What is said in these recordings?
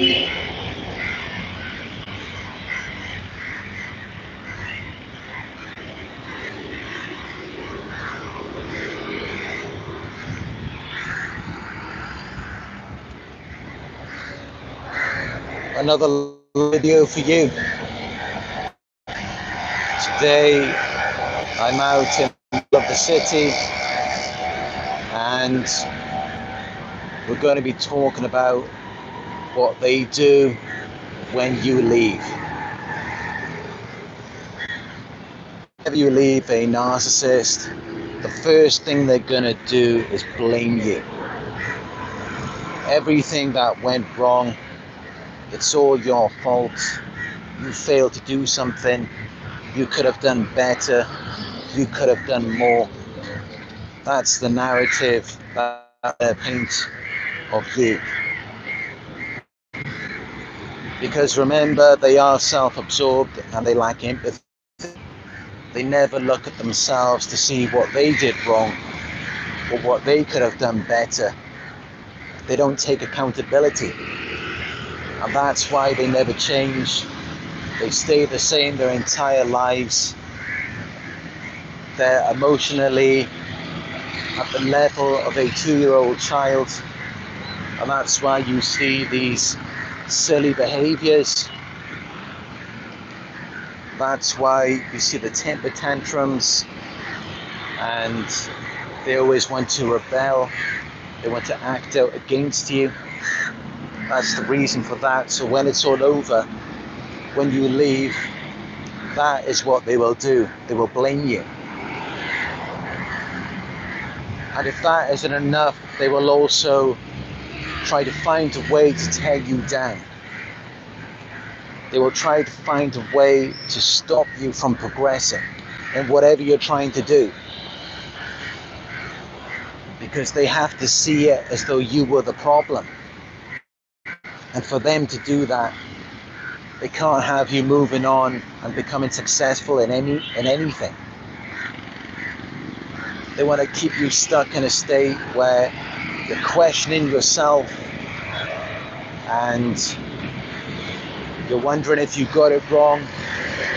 Another video for you. Today I'm out in the middle of the city and we're going to be talking about what they do when you leave. Whenever you leave a narcissist, the first thing they're going to do is blame you. Everything that went wrong, it's all your fault. You failed to do something. You could have done better. You could have done more. That's the narrative that they paint of you. Because remember, they are self-absorbed and they lack empathy. They never look at themselves to see what they did wrong or what they could have done better. They don't take accountability. And that's why they never change. They stay the same their entire lives. They're emotionally at the level of a 2-year-old child. And that's why you see these silly behaviors. That's why you see the temper tantrums. And they always want to rebel. They want to act out against you. That's the reason for that. So when it's all over, when you leave, that is what they will do. They will blame you. And if that isn't enough, they will also try to find a way to tear you down. They will try to find a way to stop you from progressing in whatever you're trying to do. Because they have to see it as though you were the problem. And for them to do that, they can't have you moving on and becoming successful in anything. They want to keep you stuck in a state where you're questioning yourself and you're wondering if you got it wrong.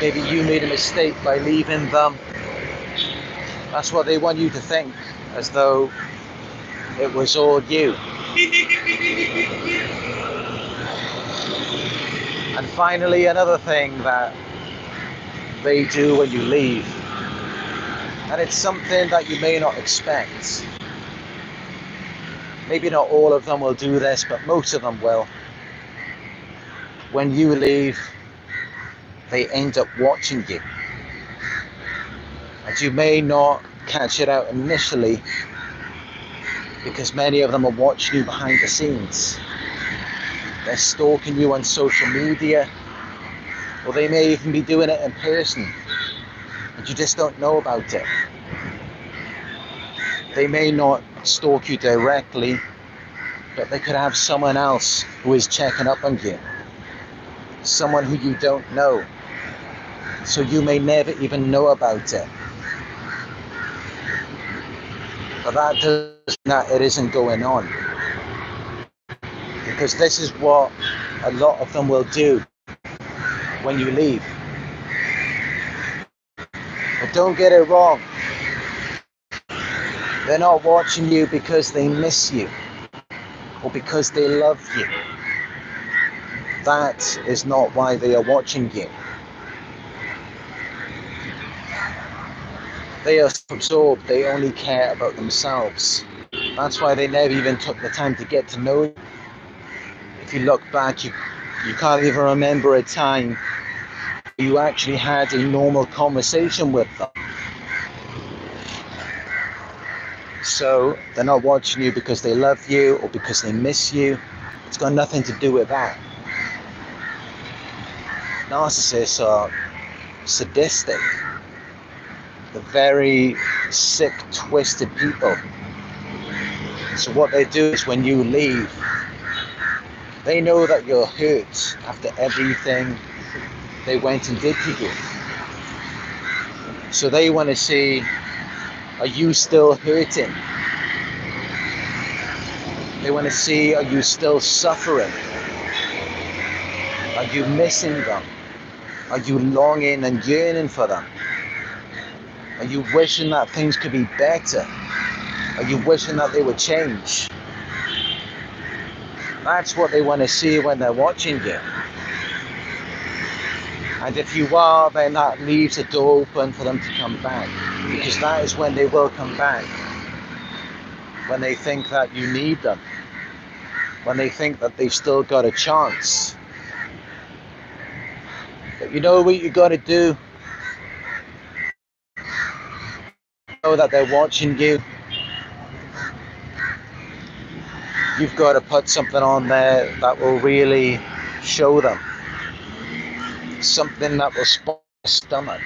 Maybe you made a mistake by leaving them. That's what they want you to think, as though it was all you. And finally, another thing that they do when you leave, and it's something that you may not expect. Maybe not all of them will do this, but most of them will. When you leave, they end up watching you. And you may not catch it out initially, because many of them are watching you behind the scenes. They're stalking you on social media, or they may even be doing it in person, and you just don't know about it. They may not stalk you directly, but they could have someone else who is checking up on you, someone who you don't know, so you may never even know about it. But that doesn't mean that it isn't going on. Because this is what a lot of them will do when you leave. But don't get it wrong. They're not watching you because they miss you or because they love you. That is not why they are watching you. They are absorbed. They only care about themselves. That's why they never even took the time to get to know you. If you look back, you can't even remember a time you actually had a normal conversation with them. So they're not watching you because they love you or because they miss you. It's got nothing to do with that. Narcissists are sadistic. They're very sick, twisted people. So what they do is when you leave, they know that you're hurt after everything they went and did to you. So they want to see, are you still hurting? They want to see, are you still suffering? Are you missing them? Are you longing and yearning for them? Are you wishing that things could be better? Are you wishing that they would change? That's what they want to see when they're watching you. And if you are, then that leaves the door open for them to come back. Because that is when they will come back. When they think that you need them. When they think that they've still got a chance. But you know what you got to do? Know that they're watching you. You've got to put something on there that will really show them. Something that will spot their stomach.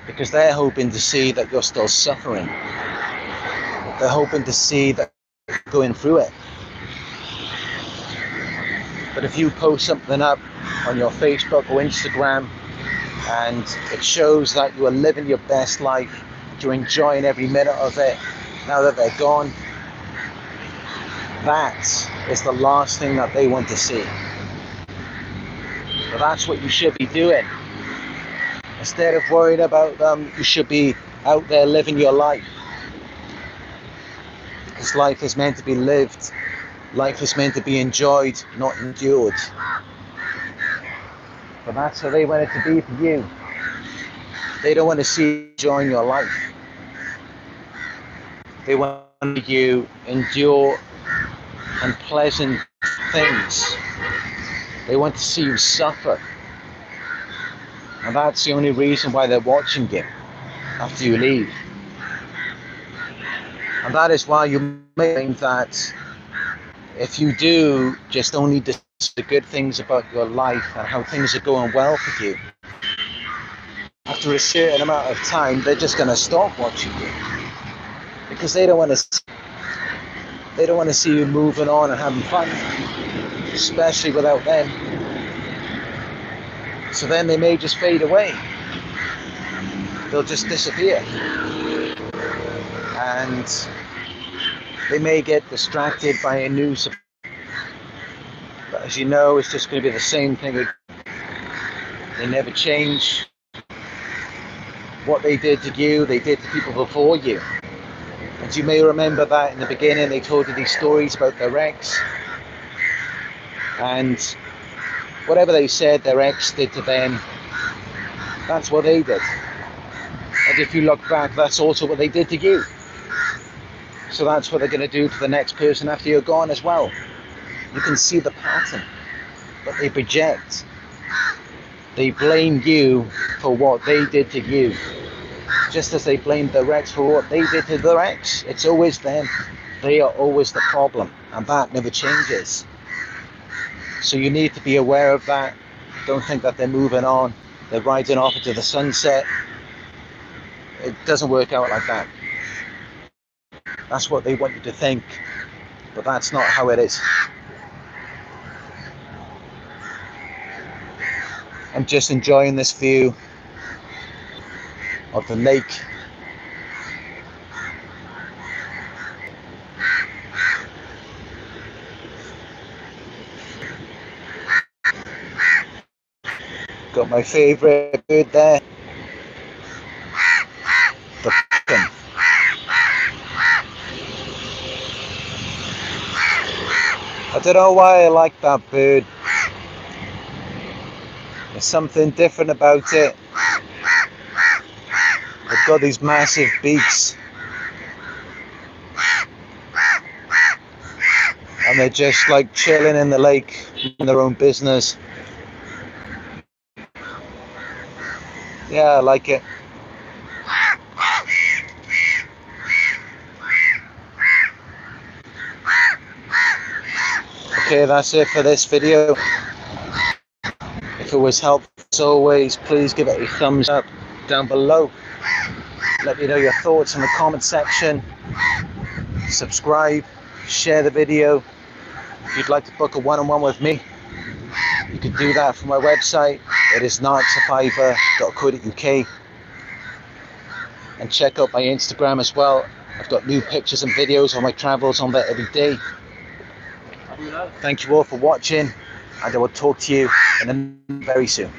Because they're hoping to see that you're still suffering. They're hoping to see that you're going through it. But if you post something up on your Facebook or Instagram and it shows that you are living your best life, you're enjoying every minute of it, now that they're gone, that is the last thing that they want to see. But that's what you should be doing. Instead of worrying about them, you should be out there living your life. Because life is meant to be lived. Life is meant to be enjoyed, not endured. But that's how they want it to be for you. They don't want to see you enjoying your life. They want you to endure unpleasant things. They want to see you suffer. And that's the only reason why they're watching you after you leave. And that is why you may think that if you do just only discuss the good things about your life and how things are going well for you, after a certain amount of time, they're just going to stop watching you. Because they don't want to see you moving on and having fun, especially without them. So then they may just fade away. They'll just disappear. And they may get distracted by a new support. But as you know, it's just going to be the same thing again. They never change. What they did to you, they did to people before you. And you may remember that in the beginning they told you these stories about their ex. And whatever they said their ex did to them, that's what they did. And if you look back, that's also what they did to you. So that's what they're going to do to the next person after you're gone as well. You can see the pattern, but they project. They blame you for what they did to you. Just as they blamed their ex for what they did to their ex. It's always them. They are always the problem, and that never changes. So you need to be aware of that. Don't think that they're moving on. They're riding off into the sunset. It doesn't work out like that. That's what they want you to think, but that's not how it is. I'm just enjoying this view of the lake. Got my favourite bird there. The pumpkin. I don't know why I like that bird. There's something different about it. They've got these massive beaks. And they're just like chilling in the lake, in their own business. Yeah, I like it. Okay, that's it for this video. If it was helpful, as always, please give it a thumbs up down below. Let me know your thoughts in the comment section. Subscribe, share the video. If you'd like to book a one-on-one with me, you can do that from my website. It is narcsurvivor.co.uk. And check out my Instagram as well. I've got new pictures and videos on my travels on there every day. Thank you all for watching, and I will talk to you very soon.